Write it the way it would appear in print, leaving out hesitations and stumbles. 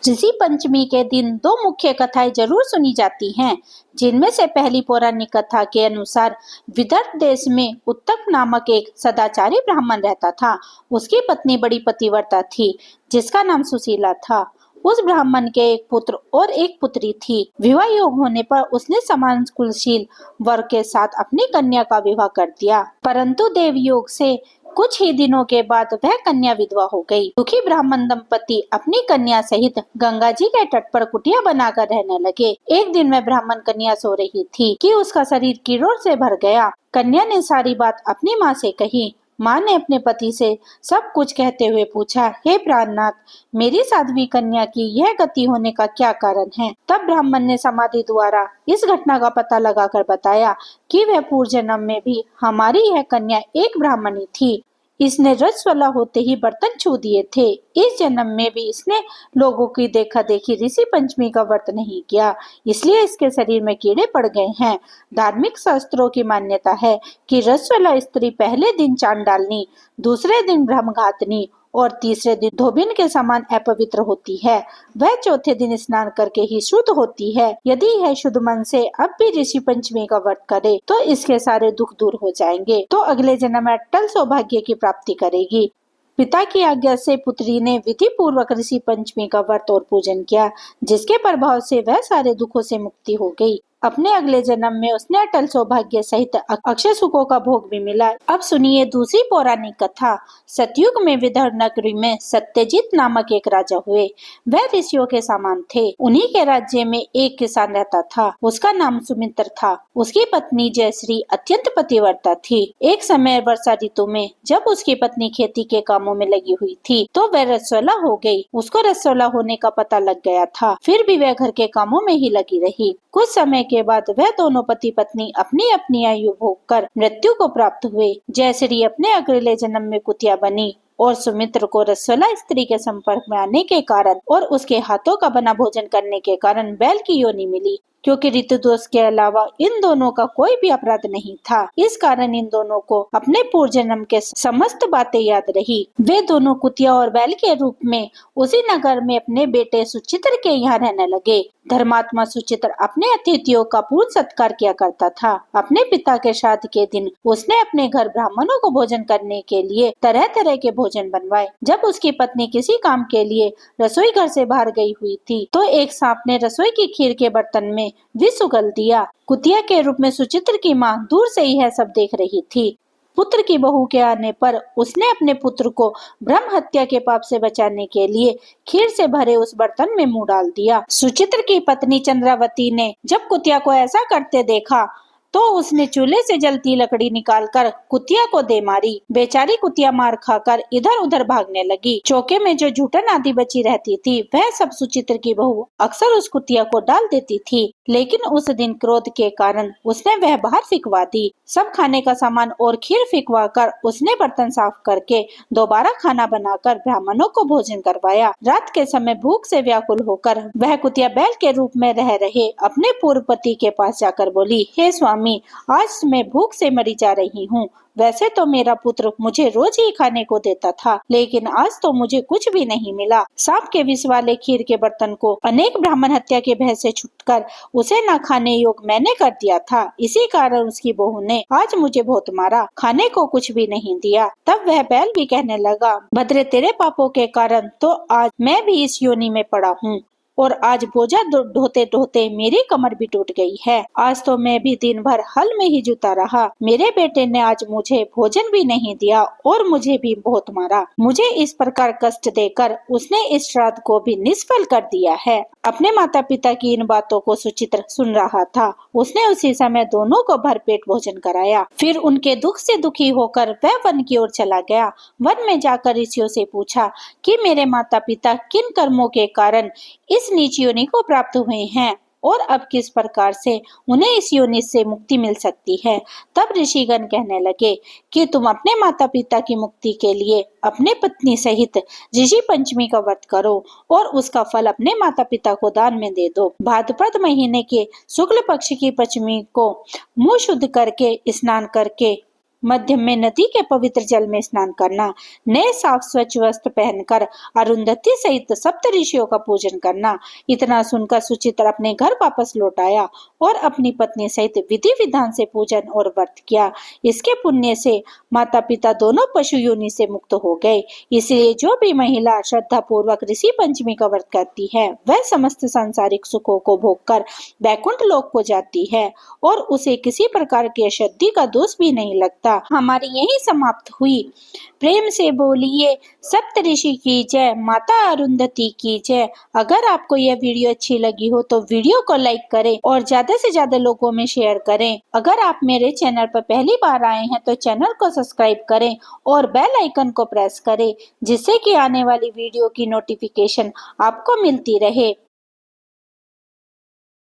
ऋषि पंचमी के दिन दो मुख्य कथाएं जरूर सुनी जाती हैं, जिनमें से पहली पौराणिक कथा के अनुसार विदर्भ देश में उत्तक नामक एक सदाचारी ब्राह्मण रहता था। उसकी पत्नी बड़ी पतिव्रता थी, जिसका नाम सुशीला था। उस ब्राह्मण के एक पुत्र और एक पुत्री थी। विवाह योग होने पर उसने समान कुलशील वर के साथ अपनी कन्या का विवाह कर दिया, परंतु देव योग से कुछ ही दिनों के बाद वह कन्या विधवा हो गई। दुखी ब्राह्मण दंपति अपनी कन्या सहित गंगा जी के तट पर कुटिया बनाकर रहने लगे। एक दिन वह ब्राह्मण कन्या सो रही थी कि उसका शरीर कीड़ों से भर गया। कन्या ने सारी बात अपनी माँ से कही। माँ ने अपने पति से सब कुछ कहते हुए पूछा, हे प्राणनाथ, मेरी साध्वी कन्या की यह गति होने का क्या कारण है? तब ब्राह्मण ने समाधि द्वारा इस घटना का पता लगाकर बताया कि वह पूर्व जन्म में भी हमारी यह कन्या एक ब्राह्मणी थी। इसने रजस्वला होते ही बर्तन छू दिए थे। इस जन्म में भी इसने लोगों की देखा देखी ऋषि पंचमी का व्रत नहीं किया, इसलिए इसके शरीर में कीड़े पड़ गए हैं। धार्मिक शास्त्रों की मान्यता है कि रजस्वला स्त्री पहले दिन चांडालनी, दूसरे दिन ब्रह्मघातनी और तीसरे दिन धोबिन के समान अपवित्र होती है। वह चौथे दिन स्नान करके ही शुद्ध होती है। यदि यह शुद्ध मन से अब भी ऋषि पंचमी का व्रत करे तो इसके सारे दुख दूर हो जाएंगे, तो अगले जन्म में अटल सौभाग्य की प्राप्ति करेगी। पिता की आज्ञा से पुत्री ने विधि पूर्वक ऋषि पंचमी का व्रत और पूजन किया, जिसके प्रभाव से वह सारे दुखों से मुक्ति हो गई। अपने अगले जन्म में उसने अटल सौभाग्य सहित अक्षय सुखों का भोग भी मिला। अब सुनिए दूसरी पौराणिक कथा। सतयुग में विदर्भ नगरी में सत्यजीत नामक एक राजा हुए। वह ऋषियों के समान थे। उन्हीं के राज्य में एक किसान रहता था। उसका नाम सुमित्र था। उसकी पत्नी जयश्री अत्यंत पतिव्रता थी। एक समय वर्षा ऋतु में जब उसकी पत्नी खेती के कामों में लगी हुई थी तो वह रसोला हो गई। उसको रसोला होने का पता लग गया था, फिर भी वह घर के कामों में ही लगी रही। कुछ समय के बाद वह दोनों पति पत्नी अपनी अपनी आयु भोग कर मृत्यु को प्राप्त हुए। जयश्री अपने अगले जन्म में कुतिया बनी और सुमित्र को रसोला स्त्री के संपर्क में आने के कारण और उसके हाथों का बना भोजन करने के कारण बैल की योनि मिली। क्योंकि ऋतु दोष के अलावा इन दोनों का कोई भी अपराध नहीं था, इस कारण इन दोनों को अपने पूर्व जन्म के समस्त बातें याद रही। वे दोनों कुतिया और बैल के रूप में उसी नगर में अपने बेटे सुचित्र के यहाँ रहने लगे। धर्मात्मा सुचित्र अपने अतिथियों का पूर्ण सत्कार किया करता था। अपने पिता के श्राद्ध के दिन उसने अपने घर ब्राह्मणों को भोजन करने के लिए तरह तरह के भोजन बनवाए। जब उसकी पत्नी किसी काम के लिए रसोई घर से बाहर गई हुई थी तो एक सांप ने रसोई की खीर के बर्तन में विष उगल दिया। कुतिया के रूप में सुचित्र की माँ दूर से ही यह सब देख रही थी। पुत्र की बहू के आने पर उसने अपने पुत्र को ब्रह्म हत्या के पाप से बचाने के लिए खीर से भरे उस बर्तन में मुंह डाल दिया। सुचित्र की पत्नी चंद्रावती ने जब कुतिया को ऐसा करते देखा तो उसने चूल्हे से जलती लकड़ी निकालकर कुतिया को दे मारी। बेचारी कुतिया मार खाकर इधर उधर भागने लगी। चौके में जो जूठन आदि बची रहती थी वह सब सुचित्र की बहू अक्सर उस कुतिया को डाल देती थी, लेकिन उस दिन क्रोध के कारण उसने वह बाहर फिकवा दी। सब खाने का सामान और खीर फिकवा कर उसने बर्तन साफ करके दोबारा खाना बनाकर ब्राह्मणों को भोजन करवाया। रात के समय भूख से व्याकुल होकर वह कुतिया बैल के रूप में रह रहे अपने पूर्व पति के पास जाकर बोली, हे स्वामी, आज मैं भूख से मरी जा रही हूँ। वैसे तो मेरा पुत्र मुझे रोज ही खाने को देता था, लेकिन आज तो मुझे कुछ भी नहीं मिला। सांप के विष वाले खीर के बर्तन को अनेक ब्राह्मण हत्या के भय से छुटकर उसे न खाने योग मैंने कर दिया था। इसी कारण उसकी बहू ने आज मुझे बहुत मारा, खाने को कुछ भी नहीं दिया। तब वह बैल भी कहने लगा, भद्रे, तेरे पापों के कारण तो आज मैं भी इस योनि में पड़ा हूँ और आज बोझा ढोते ढोते मेरी कमर भी टूट गई है। आज तो मैं भी दिन भर हल में ही जुटा रहा। मेरे बेटे ने आज मुझे भोजन भी नहीं दिया और मुझे भी बहुत मारा। मुझे इस प्रकार कष्ट देकर उसने इस श्राद्ध को भी निष्फल कर दिया है। अपने माता पिता की इन बातों को सुचित्र सुन रहा था। उसने उसी समय दोनों को भरपेट भोजन कराया। फिर उनके दुख से दुखी होकर वह वन की ओर चला गया। वन में जाकर ऋषियों से पूछा कि मेरे माता पिता किन कर्मों के कारण इस नीच योनि को प्राप्त हुए हैं और अब किस प्रकार से उन्हें इस योनि से मुक्ति मिल सकती है। तब ऋषिगण कहने लगे कि तुम अपने माता पिता की मुक्ति के लिए अपने पत्नी सहित ऋषि पंचमी का व्रत करो और उसका फल अपने माता पिता को दान में दे दो। भाद्रपद महीने के शुक्ल पक्ष की पंचमी को मुंह शुद्ध करके स्नान करके मध्यम में नदी के पवित्र जल में स्नान करना, नए साफ स्वच्छ वस्त्र पहनकर अरुंधति सहित सप्त ऋषियों का पूजन करना। इतना सुनकर सुचित्रा अपने घर वापस लौट आया और अपनी पत्नी सहित विधि विधान से पूजन और व्रत किया। इसके पुण्य से माता पिता दोनों पशु योनि से मुक्त हो गए। इसलिए जो भी महिला श्रद्धा पूर्वक ऋषि पंचमी का व्रत करती है वह समस्त सांसारिक सुखों को भोगकर वैकुंठ लोक को जाती है और उसे किसी प्रकार की अशुद्धि का दोष भी नहीं लगता। हमारी यही समाप्त हुई। प्रेम से बोलिए सप्तऋषि की जय, माता अरुंधति की जय। अगर आपको यह वीडियो अच्छी लगी हो तो वीडियो को लाइक करें और ज्यादा से ज्यादा लोगों में शेयर करें। अगर आप मेरे चैनल पर पहली बार आए हैं तो चैनल को सब्सक्राइब करें और बेल आइकन को प्रेस करें, जिससे कि आने वाली वीडियो की नोटिफिकेशन आपको मिलती रहे।